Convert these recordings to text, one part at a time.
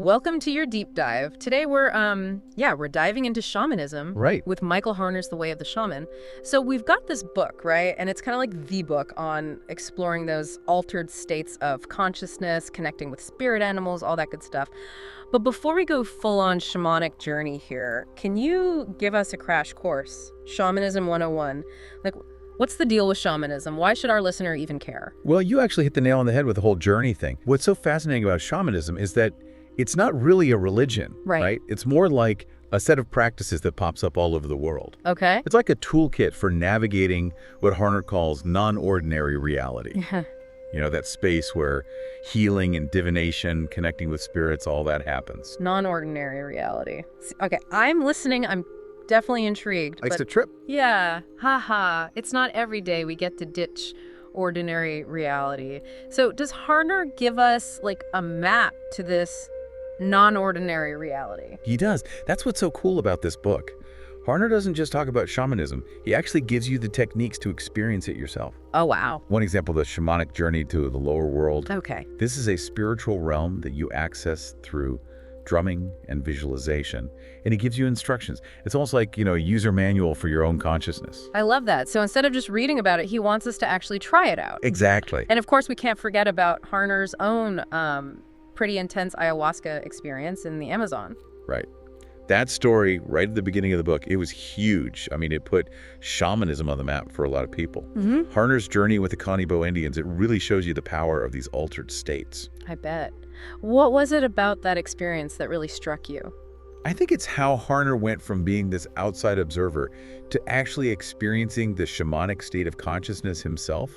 Welcome to your deep dive. Today we're diving into shamanism. Right. With Michael Harner's The Way of the Shaman. So we've got this book, right? And it's kind of like the book on exploring those altered states of consciousness, connecting with spirit animals, all that good stuff. But before we go full-on shamanic journey here, can you give us a crash course? Shamanism 101. Like, what's the deal with shamanism? Why should our listener even care? Well, you actually hit the nail on the head with the whole journey thing. What's so fascinating about shamanism is that it's not really a religion, right? It's more like a set of practices that pops up all over the world. Okay. It's like a toolkit for navigating what Harner calls non-ordinary reality. You know, that space where healing and divination, connecting with spirits, all that happens. Non-ordinary reality. Okay, I'm listening. I'm definitely intrigued. Likes to trip. Yeah, haha. It's not every day we get to ditch ordinary reality. So does Harner give us like a map to this non-ordinary reality? He does. That's what's so cool about this book. Harner doesn't just talk about shamanism. He actually gives you the techniques to experience it yourself. Oh, wow. One example, the shamanic journey to the lower world. Okay. This is a spiritual realm that you access through drumming and visualization, and he gives you instructions. It's almost like, a user manual for your own consciousness. I love that. So instead of just reading about it, he wants us to actually try it out. Exactly. And of course, we can't forget about Harner's own pretty intense ayahuasca experience in the Amazon. Right. That story, right at the beginning of the book, it was huge. I mean, it put shamanism on the map for a lot of people. Harner's journey with the Canibo Indians, it really shows you the power of these altered states. I bet. What was it about that experience that really struck you? I think it's how Harner went from being this outside observer to actually experiencing the shamanic state of consciousness himself.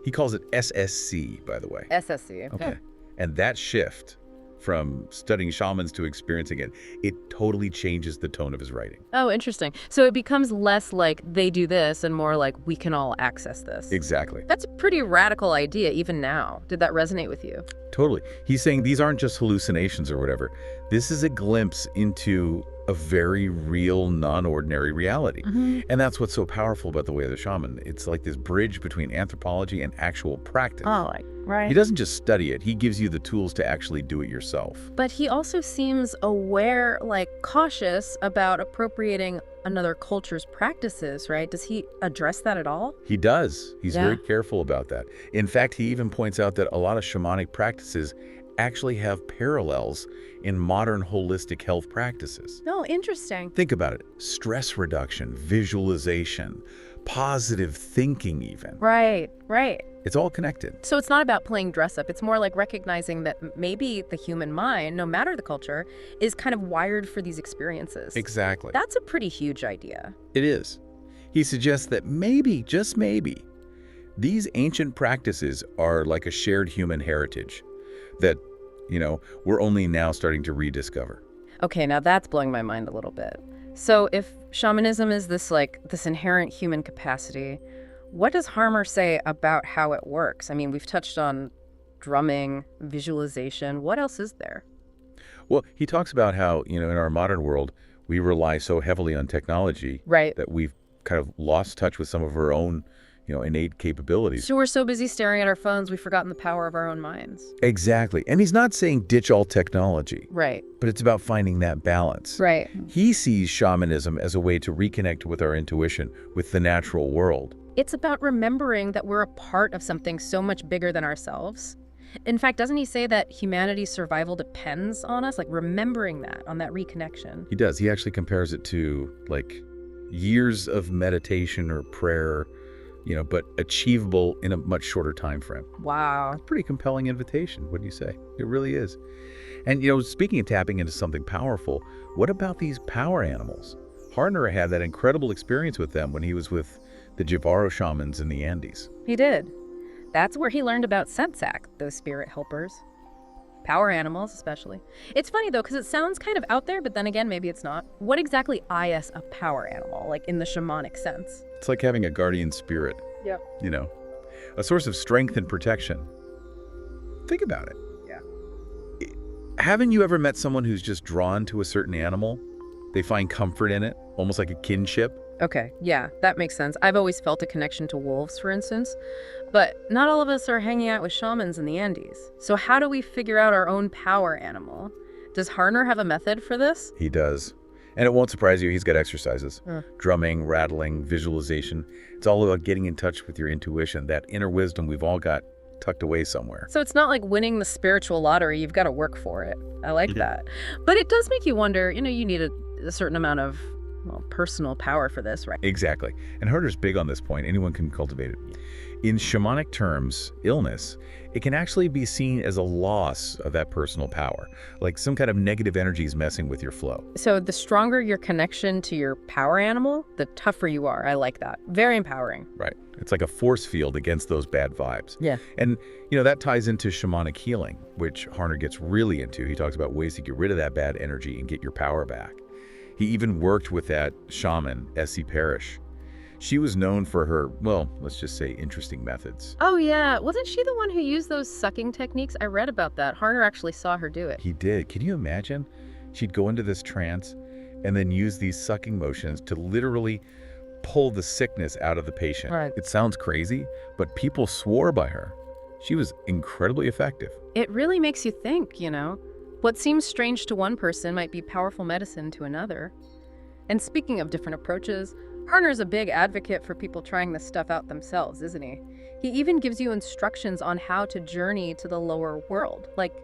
He calls it SSC, by the way. SSC. Okay. And that shift from studying shamans to experiencing it, it totally changes the tone of his writing. Oh, interesting. So it becomes less like they do this and more like we can all access this. Exactly. That's a pretty radical idea even now. Did that resonate with you? Totally. He's saying these aren't just hallucinations or whatever. This is a glimpse into a very real, non-ordinary reality. And that's what's so powerful about The Way of the Shaman. It's like this bridge between anthropology and actual practice. Oh, right. He doesn't just study it. He gives you the tools to actually do it yourself. But he also seems aware, cautious about appropriating another culture's practices, right? Does he address that at all? He does. He's very careful about that. In fact, he even points out that a lot of shamanic practices actually have parallels in modern holistic health practices. Oh, interesting. Think about it. Stress reduction, visualization, positive thinking even. Right. It's all connected. So it's not about playing dress up. It's more like recognizing that maybe the human mind, no matter the culture, is kind of wired for these experiences. Exactly. That's a pretty huge idea. It is. He suggests that maybe, just maybe, these ancient practices are like a shared human heritage that, we're only now starting to rediscover. Okay, now that's blowing my mind a little bit. So if shamanism is this inherent human capacity, what does Harner say about how it works? I mean, we've touched on drumming, visualization. What else is there? Well, he talks about how, in our modern world, we rely so heavily on technology that we've kind of lost touch with some of our own, innate capabilities. So we're so busy staring at our phones, we've forgotten the power of our own minds. Exactly. And he's not saying ditch all technology. Right. But it's about finding that balance. Right. He sees shamanism as a way to reconnect with our intuition, with the natural world. It's about remembering that we're a part of something so much bigger than ourselves. In fact, doesn't he say that humanity's survival depends on us? Remembering that, on that reconnection. He does. He actually compares it to, years of meditation or prayer, but achievable in a much shorter time frame. Wow. That's a pretty compelling invitation, wouldn't you say? It really is. And, speaking of tapping into something powerful, what about these power animals? Harner had that incredible experience with them when he was with the Jivaro shamans in the Andes. He did. That's where he learned about Sensak, those spirit helpers. Power animals, especially. It's funny, though, because it sounds kind of out there, but then again, maybe it's not. What exactly is a power animal, in the shamanic sense? It's like having a guardian spirit. Yep. A source of strength and protection. Think about it. Yeah. Haven't you ever met someone who's just drawn to a certain animal? They find comfort in it, almost like a kinship. Okay, yeah, that makes sense. I've always felt a connection to wolves, for instance. But not all of us are hanging out with shamans in the Andes. So how do we figure out our own power animal? Does Harner have a method for this? He does. And it won't surprise you, he's got exercises. Huh. Drumming, rattling, visualization. It's all about getting in touch with your intuition, that inner wisdom we've all got tucked away somewhere. So it's not like winning the spiritual lottery. You've got to work for it. I like that. But it does make you wonder, you need a certain amount of personal power for this, right? Exactly. And Harner's big on this point. Anyone can cultivate it. In shamanic terms, illness, it can actually be seen as a loss of that personal power, like some kind of negative energy is messing with your flow. So the stronger your connection to your power animal, the tougher you are. I like that. Very empowering. Right. It's like a force field against those bad vibes. Yeah. And, that ties into shamanic healing, which Harner gets really into. He talks about ways to get rid of that bad energy and get your power back. He even worked with that shaman, Essie Parrish. She was known for her, well, let's just say interesting methods. Oh, yeah. Wasn't she the one who used those sucking techniques? I read about that. Harner actually saw her do it. He did. Can you imagine? She'd go into this trance and then use these sucking motions to literally pull the sickness out of the patient. Right. It sounds crazy, but people swore by her. She was incredibly effective. It really makes you think, What seems strange to one person might be powerful medicine to another. And speaking of different approaches, Harner's a big advocate for people trying this stuff out themselves, isn't he? He even gives you instructions on how to journey to the lower world. Like,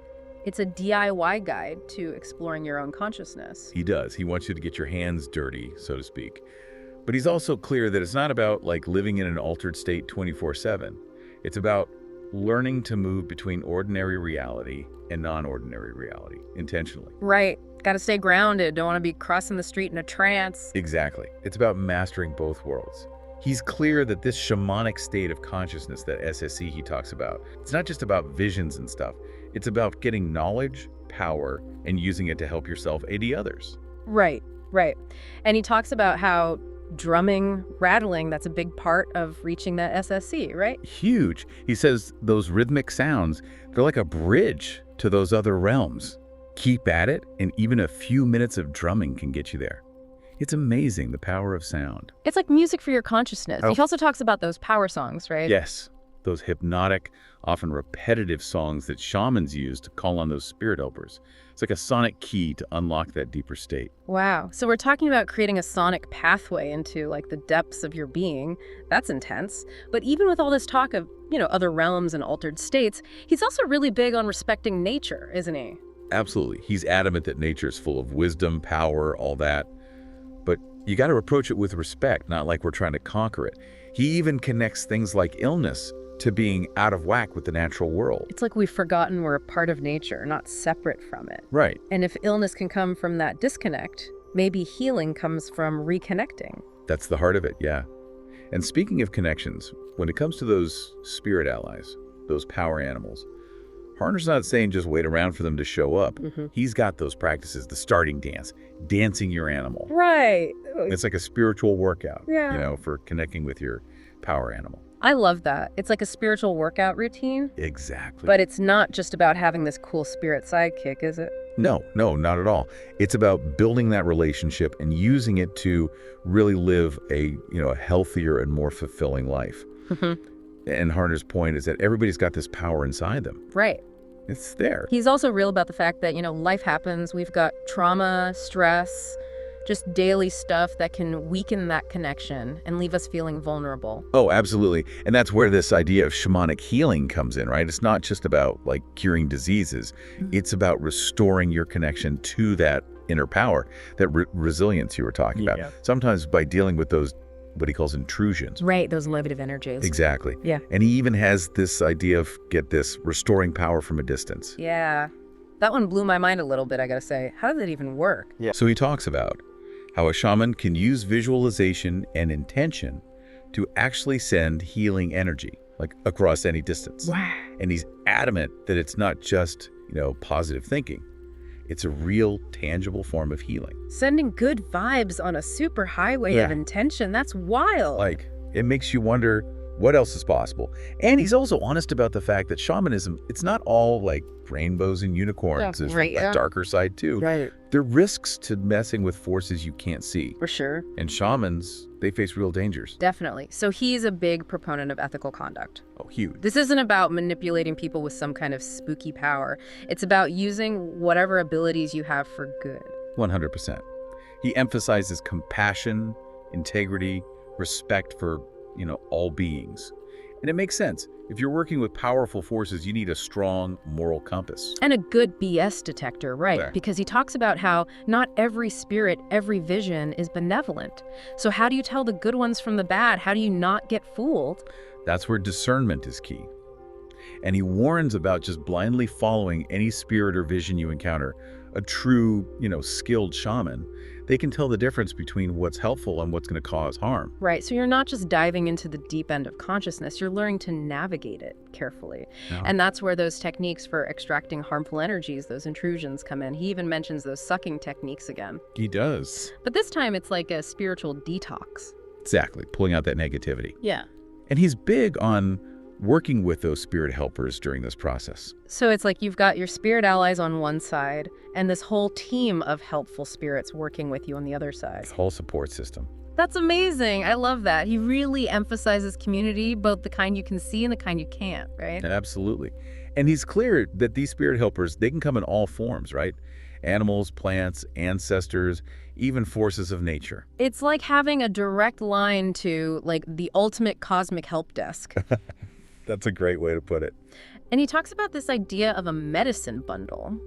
it's a DIY guide to exploring your own consciousness. He does. He wants you to get your hands dirty, so to speak. But he's also clear that it's not about living in an altered state 24/7. It's about learning to move between ordinary reality and non-ordinary reality intentionally. Right. Got to stay grounded. Don't want to be crossing the street in a trance. Exactly. It's about mastering both worlds. He's clear that this shamanic state of consciousness, that SSC he talks about, it's not just about visions and stuff. It's about getting knowledge, power, and using it to help yourself aid others. Right. And he talks about how drumming, rattling, that's a big part of reaching that SSC, right? Huge. He says those rhythmic sounds, they're like a bridge to those other realms. Keep at it, and even a few minutes of drumming can get you there. It's amazing, the power of sound. It's like music for your consciousness. Oh. He also talks about those power songs, right? Yes, those hypnotic, often repetitive songs that shamans use to call on those spirit helpers. It's like a sonic key to unlock that deeper state. Wow. So we're talking about creating a sonic pathway into the depths of your being. That's intense. But even with all this talk of, other realms and altered states, he's also really big on respecting nature, isn't he? Absolutely. He's adamant that nature is full of wisdom, power, all that. But you got to approach it with respect, not like we're trying to conquer it. He even connects things like illness to being out of whack with the natural world. It's like we've forgotten we're a part of nature, not separate from it. Right. And if illness can come from that disconnect, maybe healing comes from reconnecting. That's the heart of it, yeah. And speaking of connections, when it comes to those spirit allies, those power animals, Harner's not saying just wait around for them to show up. He's got those practices, the starting dance, dancing your animal. Right. It's like a spiritual workout, Yeah. For connecting with your power animal. I love that. It's like a spiritual workout routine. Exactly. But it's not just about having this cool spirit sidekick, is it? No, not at all. It's about building that relationship and using it to really live a healthier and more fulfilling life. And Harner's point is that everybody's got this power inside them. Right. It's there. He's also real about the fact that, life happens. We've got trauma, stress, just daily stuff that can weaken that connection and leave us feeling vulnerable. Oh, absolutely. And that's where this idea of shamanic healing comes in, right? It's not just about curing diseases. It's about restoring your connection to that inner power, that resilience you were talking about. Sometimes by dealing with those, what he calls intrusions. Right, those limited energies. Exactly. Yeah. And he even has this idea of, get this, restoring power from a distance. Yeah. That one blew my mind a little bit, I gotta say. How does it even work? Yeah. So he talks about how a shaman can use visualization and intention to actually send healing energy, across any distance. Wow. And he's adamant that it's not just, positive thinking. It's a real, tangible form of healing. Sending good vibes on a super highway of intention, that's wild. It makes you wonder, What else is possible? And he's also honest about the fact that shamanism, it's not all like rainbows and unicorns. There's a darker side too. Right. There are risks to messing with forces you can't see. For sure. And shamans, they face real dangers. Definitely. So he's a big proponent of ethical conduct. Oh, huge. This isn't about manipulating people with some kind of spooky power. It's about using whatever abilities you have for good. 100%. He emphasizes compassion, integrity, respect for, all beings. And it makes sense. If you're working with powerful forces, you need a strong moral compass. And a good BS detector, right? There. Because he talks about how not every spirit, every vision is benevolent. So how do you tell the good ones from the bad? How do you not get fooled? That's where discernment is key. And he warns about just blindly following any spirit or vision you encounter. A true, skilled shaman, they can tell the difference between what's helpful and what's going to cause harm. Right, so you're not just diving into the deep end of consciousness, you're learning to navigate it carefully. Yeah. And that's where those techniques for extracting harmful energies, those intrusions, come in. He even mentions those sucking techniques again. He does. But this time it's like a spiritual detox. Exactly, pulling out that negativity. Yeah. And he's big on working with those spirit helpers during this process. So it's like you've got your spirit allies on one side and this whole team of helpful spirits working with you on the other side. This whole support system. That's amazing. I love that. He really emphasizes community, both the kind you can see and the kind you can't, right? Absolutely. And he's clear that these spirit helpers, they can come in all forms, right? Animals, plants, ancestors, even forces of nature. It's like having a direct line to, like, the ultimate cosmic help desk. That's a great way to put it. And he talks about this idea of a medicine bundle.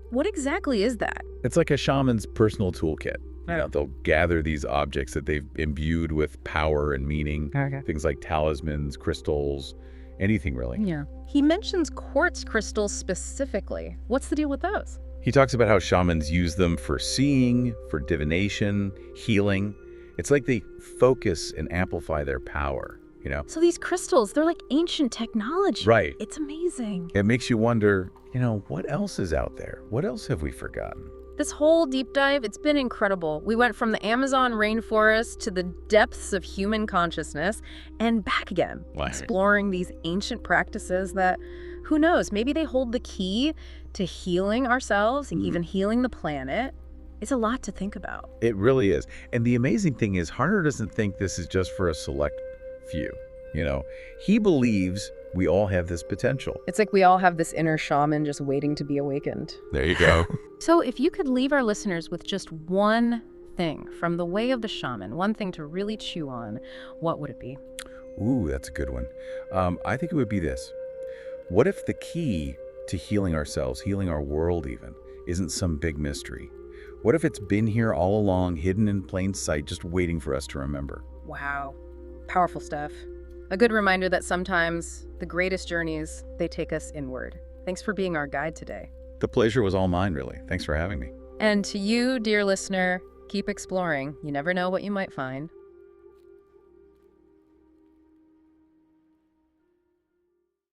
What exactly is that? It's like a shaman's personal toolkit. They'll gather these objects that they've imbued with power and meaning. Okay. Things like talismans, crystals, anything really. Yeah. He mentions quartz crystals specifically. What's the deal with those? He talks about how shamans use them for seeing, for divination, healing. It's like they focus and amplify their power. So these crystals, they're like ancient technology. Right. It's amazing. It makes you wonder, what else is out there? What else have we forgotten? This whole deep dive, it's been incredible. We went from the Amazon rainforest to the depths of human consciousness and back again, Wow. exploring these ancient practices that, who knows, maybe they hold the key to healing ourselves and even healing the planet. It's a lot to think about. It really is. And the amazing thing is, Harner doesn't think this is just for a select few. He believes we all have this potential. It's like we all have this inner shaman just waiting to be awakened. There you go. So if you could leave our listeners with just one thing from the way of the shaman, one thing to really chew on, what would it be? Ooh, that's a good one. I think it would be this. What if the key to healing ourselves, healing our world even, isn't some big mystery? What if it's been here all along, hidden in plain sight, just waiting for us to remember? Wow. Powerful stuff. A good reminder that sometimes the greatest journeys, they take us inward. Thanks for being our guide today. The pleasure was all mine, really. Thanks for having me. And to you, dear listener, keep exploring. You never know what you might find.